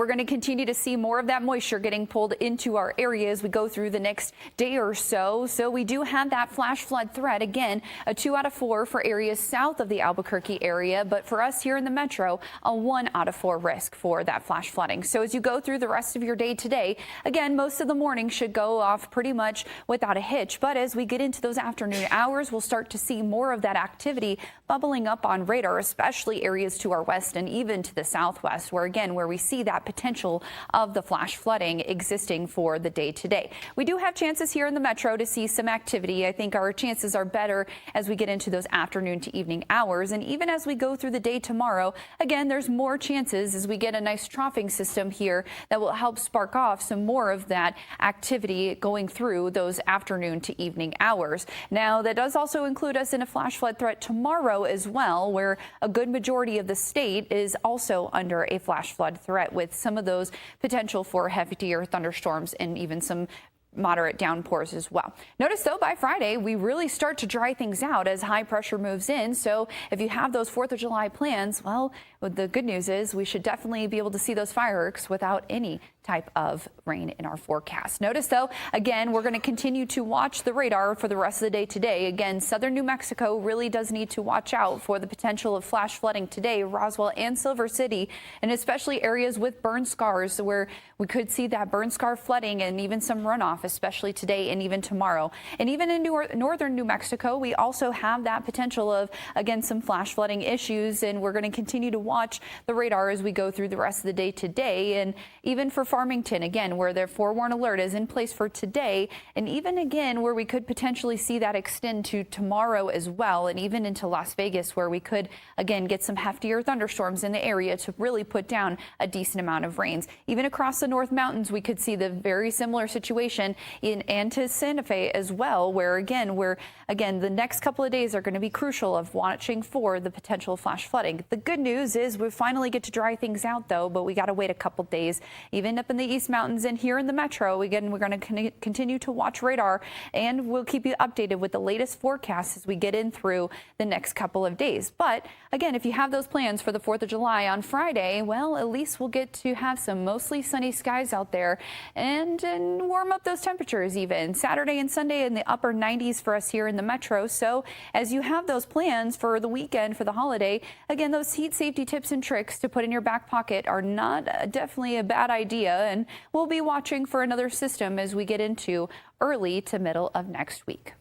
We're going to continue to see more of that moisture getting pulled into our area as we go through the next day or so. So we do have that flash flood threat. Again, a 2 out of 4 for areas south of the Albuquerque area. But for us here in the metro, a 1 out of 4 risk for that flash flooding. So as you go through the rest of your day today, again, most of the morning should go off pretty much without a hitch. But as we get into those afternoon hours, we'll start to see more of that activity bubbling up on radar, especially areas to our west and even to the southwest, where we see that potential of the flash flooding existing for the day today. We do have chances here in the metro to see some activity. I think our chances are better as we get into those afternoon to evening hours. And even as we go through the day tomorrow, again, there's more chances as we get a nice troughing system here that will help spark off some more of that activity going through those afternoon to evening hours. Now, that does also include us in a flash flood threat tomorrow as well, where a good majority of the state is also under a flash flood threat, with some of those potential for heftier thunderstorms and even some moderate downpours as well. Notice, though, by Friday, we really start to dry things out as high pressure moves in. So if you have those 4th of July plans, well, the good news is we should definitely be able to see those fireworks without any type of rain in our forecast. Notice, though, again, we're going to continue to watch the radar for the rest of the day today. Again, southern New Mexico really does need to watch out for the potential of flash flooding today, Roswell and Silver City, and especially areas with burn scars where we could see that burn scar flooding and even some runoff, especially today and even tomorrow. And even in northern New Mexico, we also have that potential of, again, some flash flooding issues, and we're going to continue to watch the radar as we go through the rest of the day today. And even for Farmington, again, where their forewarn alert is in place for today, and even again where we could potentially see that extend to tomorrow as well, and even into Las Vegas, where we could again get some heftier thunderstorms in the area to really put down a decent amount of rains. Even across the North Mountains, we could see the very similar situation and to Santa Fe as well, where again the next couple of days are going to be crucial of watching for the potential flash flooding. The good news is we finally get to dry things out, though, but we got to wait a couple days. Even up in the East Mountains and here in the metro, again, we're going to continue to watch radar, and we'll keep you updated with the latest forecasts as we get in through the next couple of days. But again, if you have those plans for the 4th of July on Friday, well, at least we'll get to have some mostly sunny skies out there and warm up those temperatures even. Saturday and Sunday in the upper 90s for us here in the metro. So as you have those plans for the weekend, for the holiday, again, those heat safety tips and tricks to put in your back pocket are not definitely a bad idea. And we'll be watching for another system as we get into early to middle of next week.